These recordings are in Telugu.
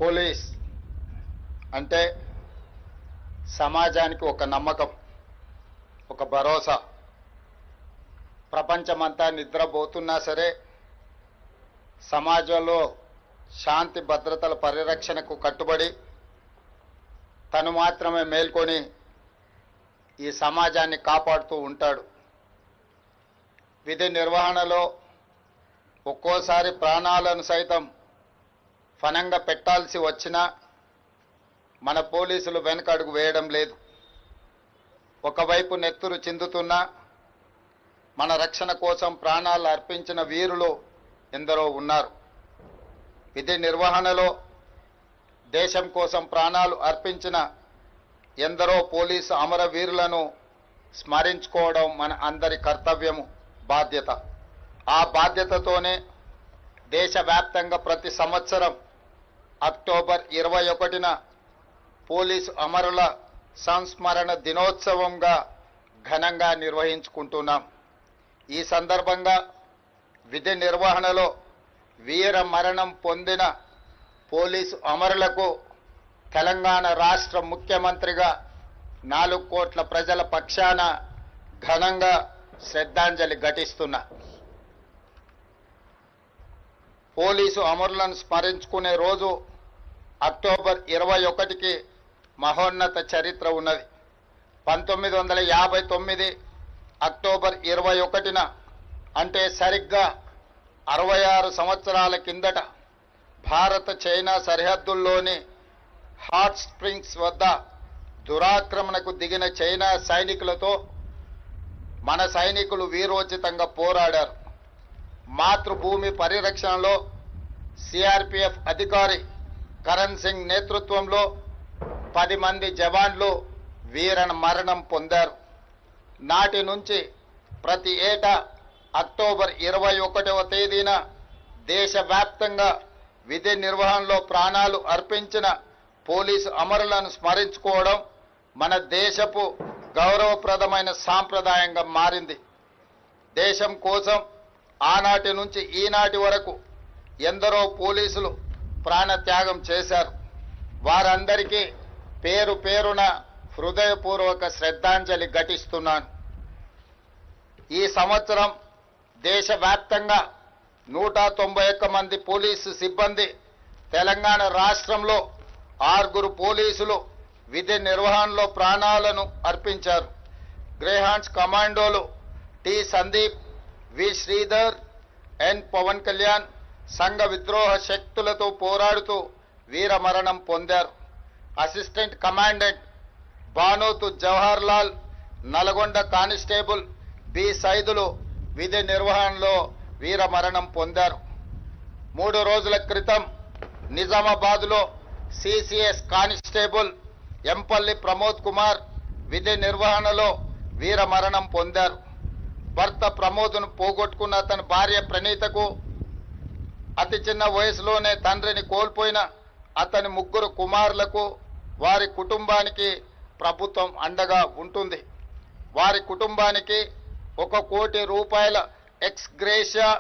పోలీస్ అంటే సమాజానికి ఒక నమ్మకం, ఒక భరోసా. ప్రపంచమంతా నిద్రపోతున్నా సరే సమాజంలో శాంతి భద్రతల పరిరక్షణకు కట్టుబడి తను మాత్రమే మేల్కొని ఈ సమాజాన్ని కాపాడుతూ ఉంటాడు. విధి నిర్వహణలో ఒక్కోసారి ప్రాణాలను సైతం ఫనంగా పెట్టాల్సి వచ్చినా మన పోలీసులు వెనకడుగు వేయడం లేదు. ఒకవైపు నెత్తురు చిందుతున్నా మన రక్షణ కోసం ప్రాణాలు అర్పించిన వీరులు ఎందరో ఉన్నారు. విధి నిర్వహణలో దేశం కోసం ప్రాణాలు అర్పించిన ఎందరో పోలీసు అమరవీరులను స్మరించుకోవడం మన అందరి కర్తవ్యము, బాధ్యత. ఆ బాధ్యతతోనే దేశవ్యాప్తంగా ప్రతి సంవత్సరం అక్టోబర్ 21న పోలీసు అమరుల సంస్మరణ దినోత్సవంగా ఘనంగా నిర్వహించుకుంటున్నాం. ఈ సందర్భంగా విధి నిర్వహణలో వీర మరణం పొందిన పోలీసు అమరులకు తెలంగాణ రాష్ట్ర ముఖ్యమంత్రిగా 4 కోట్ల ప్రజల పక్షాన ఘనంగా శ్రద్ధాంజలి ఘటిస్తున్నా. పోలీసు అమరులను స్మరించుకునే రోజు అక్టోబర్ 21కి మహోన్నత చరిత్ర ఉన్నది. 1959 అక్టోబర్ 21న అంటే సరిగ్గా 66 సంవత్సరాల కిందట భారత చైనా సరిహద్దుల్లోని హాట్ స్ప్రింగ్స్ వద్ద దురాక్రమణకు దిగిన చైనా సైనికులతో మన సైనికులు వీరోచితంగా పోరాడారు. మాతృభూమి పరిరక్షణలో సిఆర్పిఎఫ్ అధికారి కరణ్ సింగ్ నేతృత్వంలో 10 మంది జవాన్లు వీర మరణం పొందారు. నాటి నుంచి ప్రతి ఏటా అక్టోబర్ 21వ తేదీన దేశవ్యాప్తంగా విధి నిర్వహణలో ప్రాణాలు అర్పించిన పోలీసు అమరులను స్మరించుకోవడం మన దేశపు గౌరవప్రదమైన సాంప్రదాయంగా మారింది. దేశం కోసం ఆనాటి నుంచి ఈనాటి వరకు ఎందరో పోలీసులు ప్రాణత్యాగం చేశారు. వారందరికీ పేరు పేరున హృదయపూర్వక శ్రద్ధాంజలి ఘటిస్తున్నాను. ఈ సంవత్సరం దేశవ్యాప్తంగా 191 మంది పోలీసు సిబ్బంది, తెలంగాణ రాష్ట్రంలో 6 పోలీసులు విధి నిర్వహణలో ప్రాణాలను అర్పించారు. గ్రేహాండ్స్ కమాండోలు T Sandeep, V Sridhar, N Pawan Kalyan సంఘ విద్రోహ శక్తులతో పోరాడుతూ వీరమరణం పొందారు. Assistant commandant Banothu Jawahar Lal, Nalgonda constable B Saidulu విధి నిర్వహణలో వీరమరణం పొందారు. 3 రోజుల క్రితం నిజామాబాద్లో సిసిఎస్ కానిస్టేబుల్ ఎంపల్లి ప్రమోద్ కుమార్ విధి నిర్వహణలో వీరమరణం పొందారు. భర్త ప్రమోద్ను పోగొట్టుకున్న అతని భార్య ప్రణీతకు, అతి చిన్న వయసులోనే తండ్రిని కోల్పోయిన అతని 3 కుమారులకు, వారి కుటుంబానికి ప్రభుత్వం అండగా ఉంటుంది. వారి కుటుంబానికి 1 కోటి రూపాయల ఎక్స్ గ్రేషియా,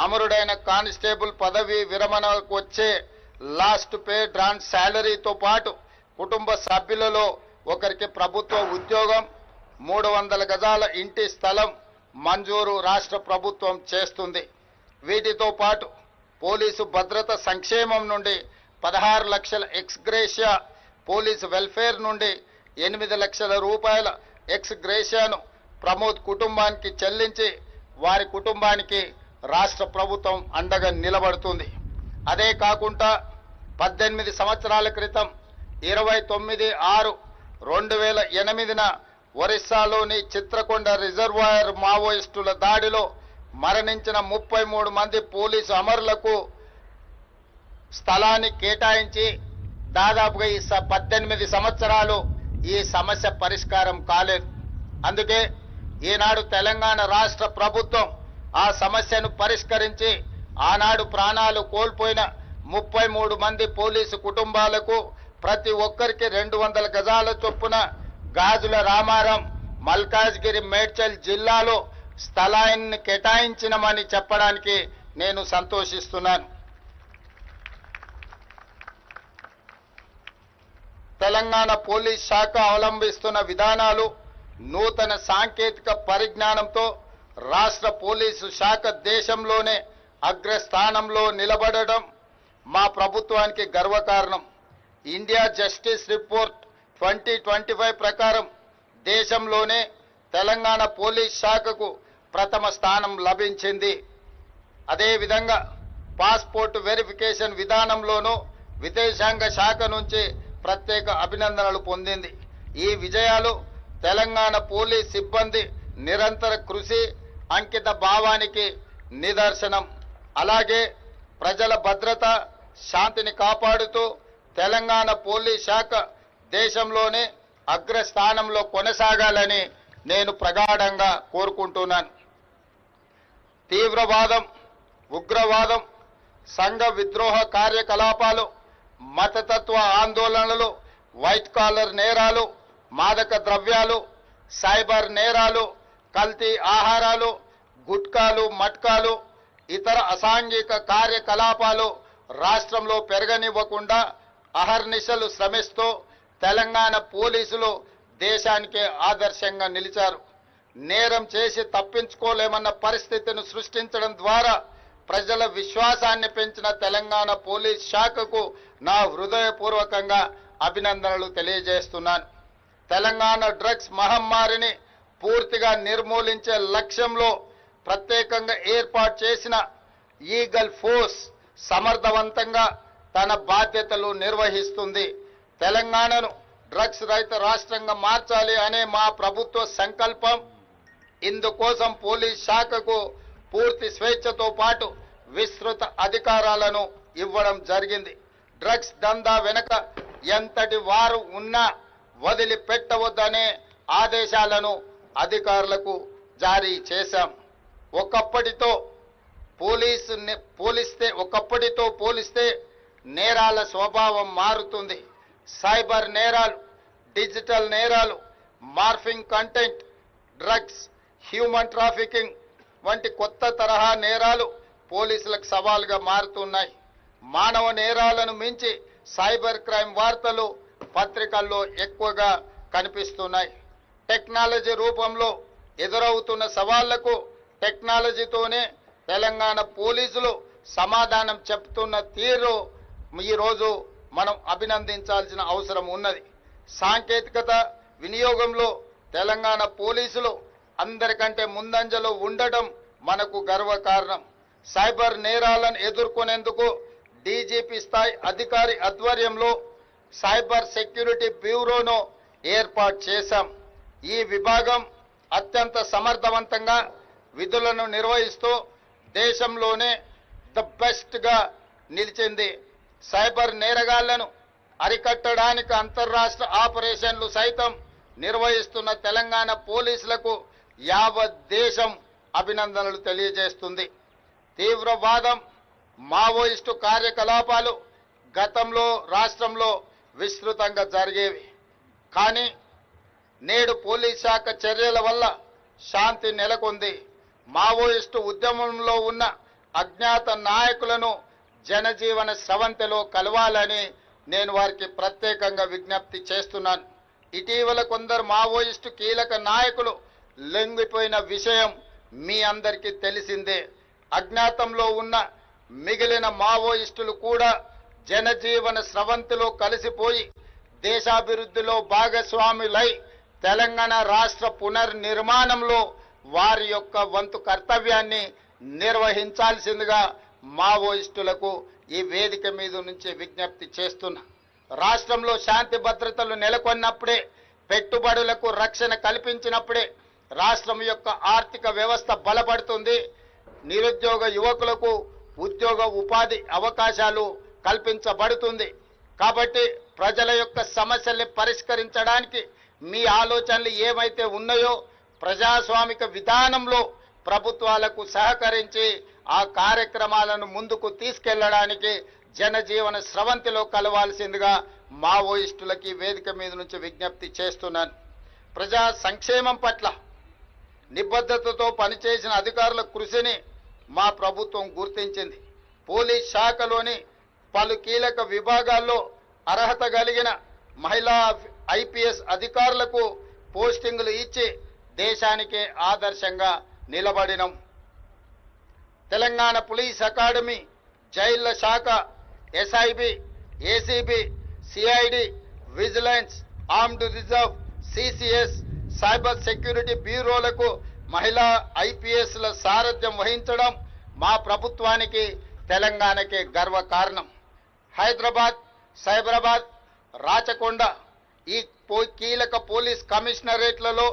అమరుడైన కానిస్టేబుల్ పదవి విరమణకు వచ్చే లాస్ట్ పే డ్రాన్ శాలరీతో పాటు కుటుంబ సభ్యులలో ఒకరికి ప్రభుత్వ ఉద్యోగం, 300 గజాల ఇంటి స్థలం మంజూరు రాష్ట్ర ప్రభుత్వం చేస్తుంది. వీటితో పాటు పోలీసు భద్రత సంక్షేమం నుండి 16 లక్షల ఎక్స్ గ్రేషియా, పోలీసు వెల్ఫేర్ నుండి 8 లక్షల రూపాయల ఎక్స్ గ్రేషియాను ప్రమోద్ కుటుంబానికి చెల్లించి వారి కుటుంబానికి రాష్ట్ర ప్రభుత్వం అండగా నిలబడుతుంది. అదే కాకుండా 18 సంవత్సరాల క్రితం 29/6/2008న ఒరిస్సాలోని చిత్రకొండ రిజర్వాయర్ మావోయిస్టుల దాడిలో మరణించిన 33 మంది పోలీసు అమరులకు స్థలాన్ని కేటాయించి దాదాపుగా ఈ 18 సంవత్సరాలు ఈ సమస్య పరిష్కారం కాలేదు. అందుకే ఈనాడు తెలంగాణ రాష్ట్ర ప్రభుత్వం ఆ సమస్యను పరిష్కరించి ఆనాడు ప్రాణాలు కోల్పోయిన 33 మంది పోలీసు కుటుంబాలకు ప్రతి ఒక్కరికి 200 గజాల చొప్పున గాజుల రామారం, మల్కాజ్గిరి, మేడ్చల్ జిల్లాలో స్థలాన్ని కేటాయించినమని చెప్పడానికి నేను సంతోషిస్తున్నాను. తెలంగాణ పోలీస్ శాఖ అవలంబిస్తున్న విధానాలు నూతన సాంకేతిక పరిజ్ఞానంతో రాష్ట్ర పోలీసు శాఖ దేశంలోనే అగ్రస్థానంలో నిలబడడం మా ప్రభుత్వానికి గర్వకారణం. ఇండియా జస్టిస్ రిపోర్ట్ 2025 ప్రకారం దేశంలోనే తెలంగాణ పోలీస్ శాఖకు ప్రథమ స్థానం లభించింది. అదేవిధంగా పాస్పోర్ట్ వెరిఫికేషన్ విధానంలోనూ విదేశాంగ శాఖ నుంచి ప్రత్యేక అభినందనలు పొందింది. ఈ విజయాలు తెలంగాణ పోలీస్ సిబ్బంది నిరంతర కృషి, అంకిత భావానికి నిదర్శనం. అలాగే ప్రజల భద్రత, శాంతిని కాపాడుతూ తెలంగాణ పోలీస్ శాఖ దేశంలోనే అగ్రస్థానంలో కొనసాగాలని నేను ప్రగాఢంగా కోరుకుంటున్నాను. తీవ్రవాదం, ఉగ్రవాదం, సంఘ విద్రోహ కార్యకలాపాలు, మతతత్వ ఆందోళనలు, వైట్ కాలర్ నేరాలు, మాదక ద్రవ్యాలు, సైబర్ నేరాలు, కల్తీ ఆహారాలు, గుట్కాలు, మట్కాలు, ఇతర అసాంఘిక కార్యకలాపాలు రాష్ట్రంలో పెరగనివ్వకుండా అహర్నిశలు శ్రమిస్తూ తెలంగాణ పోలీసులు దేశానికే ఆదర్శంగా నిలిచారు. నేరం చేసి తప్పించుకోలేమన్న పరిస్థితిని సృష్టించడం ద్వారా ప్రజల విశ్వాసాన్ని పెంచిన తెలంగాణ పోలీస్ శాఖకు నా హృదయపూర్వకంగా అభినందనలు తెలియజేస్తున్నాను. తెలంగాణ డ్రగ్స్ మహమ్మారిని పూర్తిగా నిర్మూలించే లక్ష్యంలో ప్రత్యేకంగా ఏర్పాటు చేసిన ఈగల్ ఫోర్స్ సమర్థవంతంగా తన బాధ్యతలు నిర్వహిస్తుంది. తెలంగాణను డ్రగ్స్ రహిత రాష్ట్రంగా మార్చాలి అనే మా ప్రభుత్వ సంకల్పం. ఇందుకోసం పోలీస్ శాఖకు పూర్తి స్వేచ్ఛతో పాటు విస్తృత అధికారాలను ఇవ్వడం జరిగింది. డ్రగ్స్ దందా వెనుక ఎంతటి వారు ఉన్నా వదిలిపెట్టవద్దనే ఆదేశాలను అధికారులకు జారీ చేశాం. ఒకప్పటితో పోలిస్తే నేరాల స్వభావం మారుతుంది. సైబర్ నేరాలు, డిజిటల్ నేరాలు, morphing content, drugs, human trafficking వంటి కొత్త తరహా నేరాలు పోలీసులకు సవాలుగా మారుతున్నాయి. మానవ నేరాలను మించి సైబర్ క్రైమ్ వార్తలు పత్రికల్లో ఎక్కువగా కనిపిస్తున్నాయి. టెక్నాలజీ రూపంలో ఎదురవుతున్న సవాళ్లకు టెక్నాలజీతోనే తెలంగాణ పోలీసులు సమాధానం చెప్తున్న తీరు ఈరోజు మనం అభినందించాల్సిన అవసరం ఉన్నది. సాంకేతికత వినియోగంలో తెలంగాణ పోలీసులు అందరికంటే ముందంజలో ఉండడం మనకు గర్వకారణం. సైబర్ నేరాలను ఎదుర్కొనేందుకు డీజీపీ స్థాయి అధికారి ఆధ్వర్యంలో సైబర్ సెక్యూరిటీ బ్యూరోను ఏర్పాటు చేశాం. ఈ విభాగం అత్యంత సమర్థవంతంగా విధులను నిర్వహిస్తూ దేశంలోనే ద బెస్ట్గా నిలిచింది. సైబర్ నేరగాళ్లను అరికట్టడానికి అంతర్రాష్ట్ర ఆపరేషన్లు సైతం నిర్వహిస్తున్న తెలంగాణ పోలీసులకు యావత్ దేశం అభినందనలు తెలియజేస్తుంది. తీవ్రవాదం, మావోయిస్టు కార్యకలాపాలు గతంలో రాష్ట్రంలో విస్తృతంగా జరిగేవి. కానీ నేడు పోలీస్ శాఖ చర్యల వల్ల శాంతి నెలకొంది. మావోయిస్టు ఉద్యమంలో ఉన్న అజ్ఞాత నాయకులను జనజీవన స్రవంతిలో కలవాలని నేను వారికి ప్రత్యేకంగా విజ్ఞప్తి చేస్తున్నాను. ఇటీవల కొందరు మావోయిస్టు కీలక నాయకులు లొంగిపోయిన విషయం మీ అందరికీ తెలిసిందే. అజ్ఞాతంలో ఉన్న మిగిలిన మావోయిస్టులు కూడా జనజీవన స్రవంతిలో కలిసిపోయి దేశాభివృద్ధిలో భాగస్వాములై తెలంగాణ రాష్ట్ర పునర్నిర్మాణంలో వారి యొక్క వంతు కర్తవ్యాన్ని నిర్వహించాల్సిందిగా మావోయిస్టులకు ఈ వేదిక మీద నుంచి విజ్ఞప్తి చేస్తున్నా. రాష్ట్రంలో శాంతి భద్రతలు నెలకొన్నప్పుడే, పెట్టుబడులకు రక్షణ కల్పించినప్పుడే రాష్ట్రం యొక్క ఆర్థిక వ్యవస్థ బలపడుతుంది. నిరుద్యోగ యువకులకు ఉద్యోగ ఉపాధి అవకాశాలు కల్పించబడుతుంది. కాబట్టి ప్రజల యొక్క సమస్యల్ని పరిష్కరించడానికి మీ ఆలోచనలు ఏమైతే ఉన్నాయో ప్రజాస్వామిక విధానంలో ప్రభుత్వాలకు సహకరించి ఆ కార్యక్రమాలను ముందుకు తీసుకెళ్లడానికి జనజీవన స్రవంతిలో కలవాల్సిందిగా మావోయిస్టులకి వేదిక మీద నుంచి విజ్ఞప్తి చేస్తున్నాను. ప్రజా సంక్షేమం పట్ల నిబద్ధతతో పనిచేసిన అధికారుల కృషిని మా ప్రభుత్వం గుర్తించింది. పోలీస్ శాఖలోని పలు కీలక విభాగాల్లో అర్హత కలిగిన మహిళా ఐపీఎస్ అధికారులకు పోస్టింగులు ఇచ్చి దేశానికే ఆదర్శంగా నిలబడినం. తెలంగాణ పోలీస్ అకాడమీ, జైళ్ల శాఖ, SIB, ACB, CID, vigilance, armed reserve, CCS, cyber security బ్యూరోలకు మహిళా ఐపీఎస్ల సారథ్యం వహించడం మా ప్రభుత్వానికి, తెలంగాణకే గర్వకారణం. హైదరాబాద్, సైబరాబాద్, రాచకొండ ఈ కీలక పోలీస్ కమిషనరేట్లలో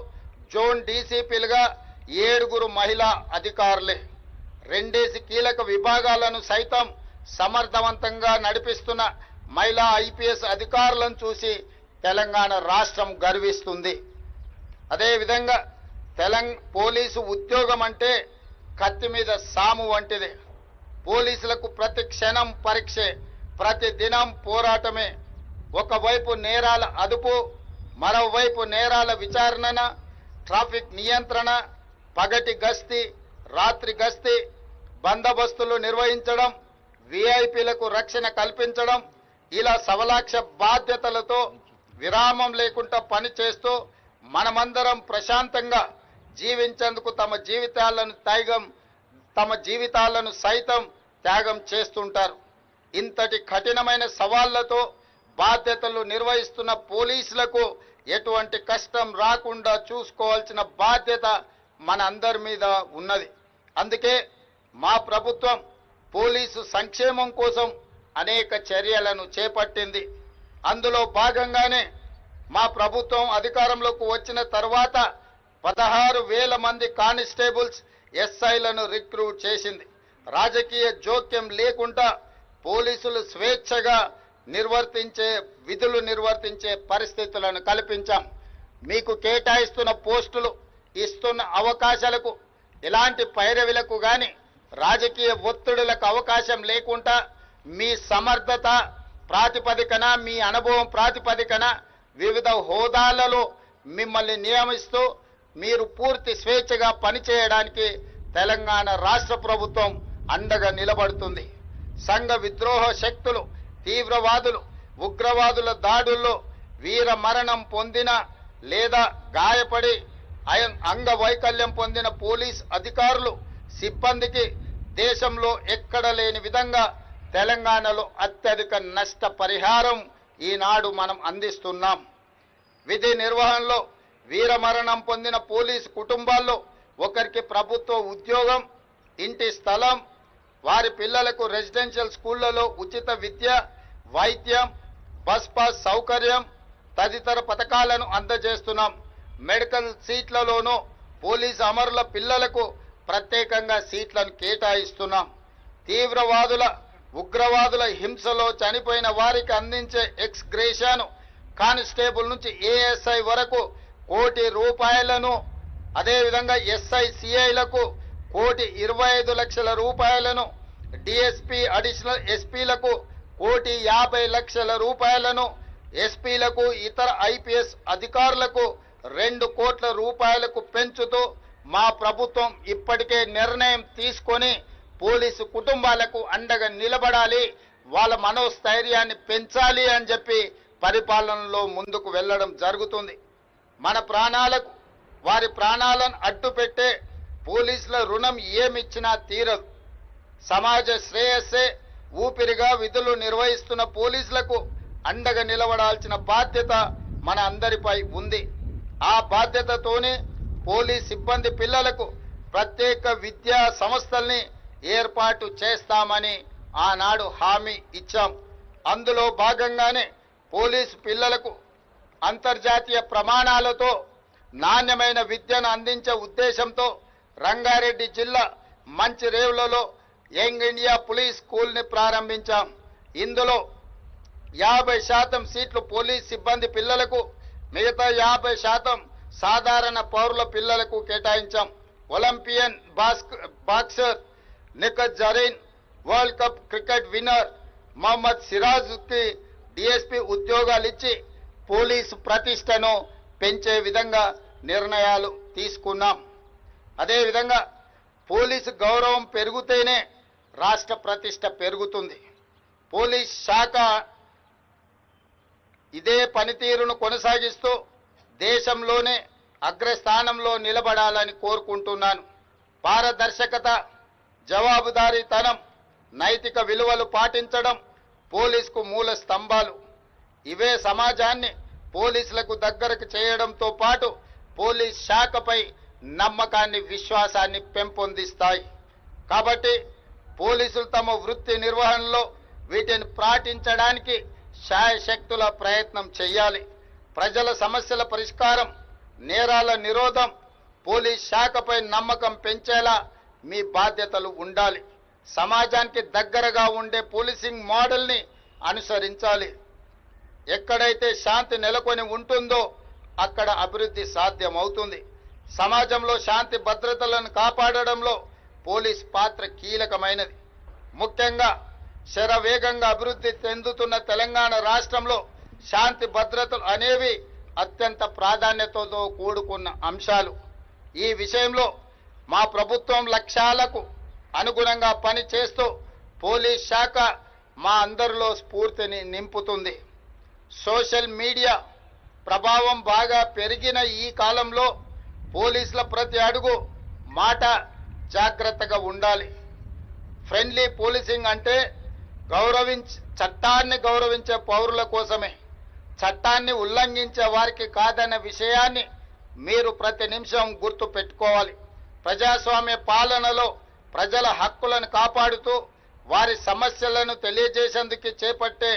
జోన్ డీసీపీలుగా 7 మహిళా అధికారులే. 2 కీలక విభాగాలను సైతం సమర్థవంతంగా నడిపిస్తున్న మహిళా ఐపీఎస్ అధికారులను చూసి తెలంగాణ రాష్ట్రం గర్విస్తుంది. అదేవిధంగా పోలీసు ఉద్యోగం అంటే కత్తి మీద సాము వంటిదే. పోలీసులకు ప్రతి క్షణం పరీక్షే, ప్రతి దినం పోరాటమే. ఒకవైపు నేరాల అదుపు, మరోవైపు నేరాల విచారణ, ట్రాఫిక్ నియంత్రణ, పగటి గస్తీ, రాత్రి గస్తీ, బందోబస్తులు నిర్వహించడం, విఐపీలకు రక్షణ కల్పించడం, ఇలా సవలాక్ష బాధ్యతలతో విరామం లేకుండా పనిచేస్తూ మనమందరం ప్రశాంతంగా జీవించేందుకు తమ జీవితాలను సైతం త్యాగం చేస్తుంటారు. ఇంతటి కఠినమైన సవాళ్లతో బాధ్యతలు నిర్వహిస్తున్న పోలీసులకు ఎటువంటి కష్టం రాకుండా చూసుకోవాల్సిన బాధ్యత మన అందరి మీద ఉన్నది. అందుకే మా ప్రభుత్వం పోలీసు సంక్షేమం కోసం అనేక చర్యలను చేపట్టింది. అందులో భాగంగానే మా ప్రభుత్వం అధికారంలోకి వచ్చిన తర్వాత 16,000 మంది కానిస్టేబుల్స్, ఎస్ఐలను రిక్రూట్ చేసింది. రాజకీయ జోక్యం లేకుండా పోలీసులు స్వేచ్ఛగా విధులు నిర్వర్తించే పరిస్థితులను కల్పించాం. మీకు కేటాయిస్తున్న పోస్టులు, ఇస్తున్న అవకాశాలకు ఎలాంటి పైరవిలకు గాని రాజకీయ ఒత్తిడులకు అవకాశం లేకుండా మీ సమర్థత ప్రాతిపదికన, మీ అనుభవం ప్రాతిపదికన వివిధ హోదాలలో మిమ్మల్ని నియమిస్తూ మీరు పూర్తి స్వేచ్ఛగా పనిచేయడానికి తెలంగాణ రాష్ట్ర ప్రభుత్వం అండగా నిలబడుతుంది. సంఘ విద్రోహ శక్తులు, తీవ్రవాదులు, ఉగ్రవాదుల దాడుల్లో వీర మరణం పొందిన లేదా గాయపడి అంగవైకల్యం పొందిన పోలీస్ అధికారులు, సిబ్బందికి దేశంలో ఎక్కడ లేని విధంగా తెలంగాణలో అత్యధిక నష్ట పరిహారం ఈనాడు మనం అందిస్తున్నాం. విధి నిర్వహణలో వీరమరణం పొందిన పోలీసు కుటుంబాల్లో ఒకరికి ప్రభుత్వ ఉద్యోగం, ఇంటి స్థలం, వారి పిల్లలకు రెసిడెన్షియల్ స్కూళ్లలో ఉచిత విద్య, వైద్యం, బస్ పాస్ సౌకర్యం తదితర పథకాలను అందజేస్తున్నాం. మెడికల్ సీట్లలోనూ పోలీసు అమరుల పిల్లలకు ప్రత్యేకంగా సీట్లను కేటాయిస్తున్నాం. తీవ్రవాదుల, ఉగ్రవాదుల హింసలో చనిపోయిన వారికి అందించే ఎక్స్ గ్రేషియాను కానిస్టేబుల్ నుంచి ఏఎస్ఐ వరకు ₹1,00,00,000, అదేవిధంగా ఎస్ఐ సిఐలకు ₹1,25,00,000, డిఎస్పీ అడిషనల్ ఎస్పీలకు ₹1,50,00,000, ఎస్పీలకు ఇతర ఐపీఎస్ అధికారులకు ₹2 కోట్ల పెంచుతూ మా ప్రభుత్వం ఇప్పటికే నిర్ణయం తీసుకొని పోలీసు కుటుంబాలకు అండగా నిలబడాలి, వాళ్ళ మనోస్థైర్యాన్ని పెంచాలి అని చెప్పి పరిపాలనలో ముందుకు వెళ్ళడం జరుగుతుంది. మన ప్రాణాలకు, వారి ప్రాణాలను అడ్డుపెట్టే పోలీసుల రుణం ఏమిచ్చినా తీరదు. సమాజ శ్రేయస్సే ఊపిరిగా విధులు నిర్వహిస్తున్న పోలీసులకు అండగా నిలబడాల్సిన బాధ్యత మన అందరిపై ఉంది. ఆ బాధ్యతతోనే పోలీస్ సిబ్బంది పిల్లలకు ప్రత్యేక విద్యా సంస్థల్ని ఏర్పాటు చేస్తామని ఆనాడు హామీ ఇచ్చాం. అందులో భాగంగానే పోలీసు పిల్లలకు అంతర్జాతీయ ప్రమాణాలతో నాణ్యమైన విద్యను అందించే ఉద్దేశంతో రంగారెడ్డి జిల్లా మంచిరేవులలో యంగ్ ఇండియా పోలీస్ స్కూల్ని ప్రారంభించాం. ఇందులో 50% సీట్లు పోలీస్ సిబ్బంది పిల్లలకు, మిగతా 50% సాధారణ పౌరుల పిల్లలకు కేటాయించాం. Olympian boxer Nikhat Zareen, world cup cricket winner Mohammed సిరాజ్కి డిఎస్పీ ఉద్యోగాలు ఇచ్చి పోలీసు ప్రతిష్టను పెంచే విధంగా నిర్ణయాలు తీసుకున్నాం. అదేవిధంగా పోలీసు గౌరవం పెరిగితేనే రాష్ట్ర ప్రతిష్ట పెరుగుతుంది. పోలీస్ శాఖ ఇదే పనితీరును కొనసాగిస్తూ దేశంలోనే అగ్రస్థానంలో నిలబడాలని కోరుకుంటున్నాను. పారదర్శకత, జవాబుదారీతనం, నైతిక విలువలు పాటించడం పోలీసుకు మూల స్తంభాలు. ఇవే సమాజాన్ని పోలీసులకు దగ్గరకు చేయడంతో పాటు పోలీస్ శాఖపై నమ్మకాన్ని, విశ్వాసాన్ని పెంపొందిస్తాయి. కాబట్టి పోలీసులు తమ వృత్తి నిర్వహణలో వీటిని పాటించడానికి శాయశక్తుల ప్రయత్నం చేయాలి. ప్రజల సమస్యల పరిష్కారం, నేరాల నిరోధం, పోలీస్ శాఖపై నమ్మకం పెంచేలా మీ బాధ్యతలు ఉండాలి. సమాజానికి దగ్గరగా ఉండే పోలీసింగ్ మోడల్ని అనుసరించాలి. ఎక్కడైతే శాంతి నెలకొని ఉంటుందో అక్కడ అభివృద్ధి సాధ్యమవుతుంది. సమాజంలో శాంతి భద్రతలను కాపాడడంలో పోలీస్ పాత్ర కీలకమైనది. ముఖ్యంగా శరవేగంగా అభివృద్ధి చెందుతున్న తెలంగాణ రాష్ట్రంలో శాంతి భద్రతలు అనేవి అత్యంత ప్రాధాన్యతతో కూడుకున్న అంశాలు. ఈ విషయంలో మా ప్రభుత్వం లక్ష్యాలకు అనుగుణంగా పని చేస్తూ పోలీస్ శాఖ మా అందరిలో స్ఫూర్తిని నింపుతుంది. సోషల్ మీడియా ప్రభావం బాగా పెరిగిన ఈ కాలంలో పోలీసుల ప్రతి అడుగు, మాట జాగ్రత్తగా ఉండాలి. ఫ్రెండ్లీ పోలీసింగ్ అంటే చట్టాన్ని గౌరవించే పౌరుల కోసమే, చట్టాన్ని ఉల్లంఘించే వారికి కాదన్న విషయాన్ని మీరు ప్రతి నిమిషం గుర్తు పెట్టుకోవాలి. ప్రజాస్వామ్య పాలనలో ప్రజల హక్కులను కాపాడుతూ వారి సమస్యలను తెలియజేసేందుకు చేపట్టే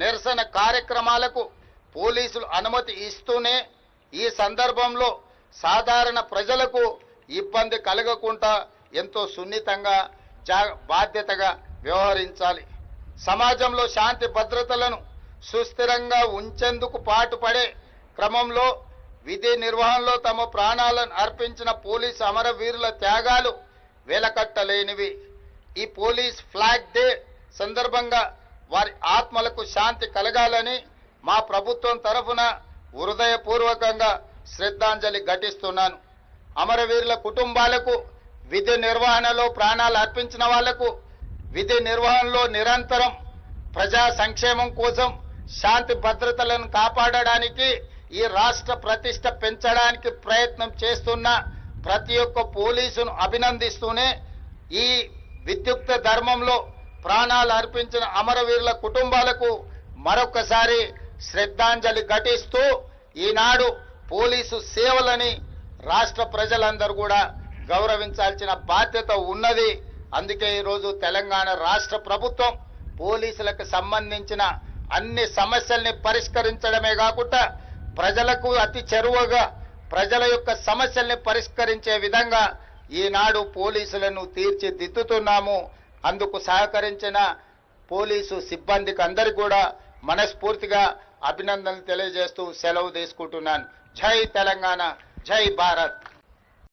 నిరసన కార్యక్రమాలకు పోలీసులు అనుమతి ఇస్తూనే ఈ సందర్భంలో సాధారణ ప్రజలకు ఇబ్బంది కలగకుండా ఎంతో సున్నితంగా బాధ్యతగా వ్యవహరించాలి. సమాజంలో శాంతి భద్రతలను సుస్థిరంగా ఉంచేందుకు పాటుపడే క్రమంలో విధి నిర్వహణలో తమ ప్రాణాలను అర్పించిన పోలీసు అమరవీరుల త్యాగాలు వెలకట్టలేనివి. ఈ పోలీస్ ఫ్లాగ్ డే సందర్భంగా వారి ఆత్మలకు శాంతి కలగాలని మా ప్రభుత్వం తరఫున హృదయపూర్వకంగా శ్రద్ధాంజలి ఘటిస్తున్నాను. అమరవీరుల కుటుంబాలకు, విధి నిర్వహణలో ప్రాణాలు అర్పించిన వాళ్లకు విధి నిర్వహణలో నిరంతరం ప్రజా సంక్షేమం కోసం, శాంతి భద్రతలను కాపాడడానికి, ఈ రాష్ట్ర ప్రతిష్ట పెంచడానికి ప్రయత్నం చేస్తున్న ప్రతి ఒక్క పోలీసును అభినందిస్తూనే ఈ విద్యుక్త ధర్మంలో ప్రాణాలు అర్పించిన అమరవీరుల కుటుంబాలకు మరొకసారి శ్రద్ధాంజలి ఘటిస్తూ ఈనాడు పోలీసు సేవలని రాష్ట్ర ప్రజలందరూ కూడా గౌరవించాల్సిన బాధ్యత ఉన్నది. అందుకే ఈరోజు తెలంగాణ రాష్ట్ర ప్రభుత్వం పోలీసులకు సంబంధించిన అన్ని సమస్యల్ని పరిష్కరించడమే కాకుండా ప్రజలకు అతి చేరువగా ప్రజల యొక్క సమస్యల్ని పరిష్కరించే విధంగా ఈనాడు పోలీసులను తీర్చిదిద్దుతున్నాము. అందుకు సహకరించిన పోలీసు సిబ్బందికి అందరికీ కూడా మనస్ఫూర్తిగా అభినందనలు తెలియజేస్తూ సెలవు తీసుకుంటున్నాను. జై తెలంగాణ, జై భారత్.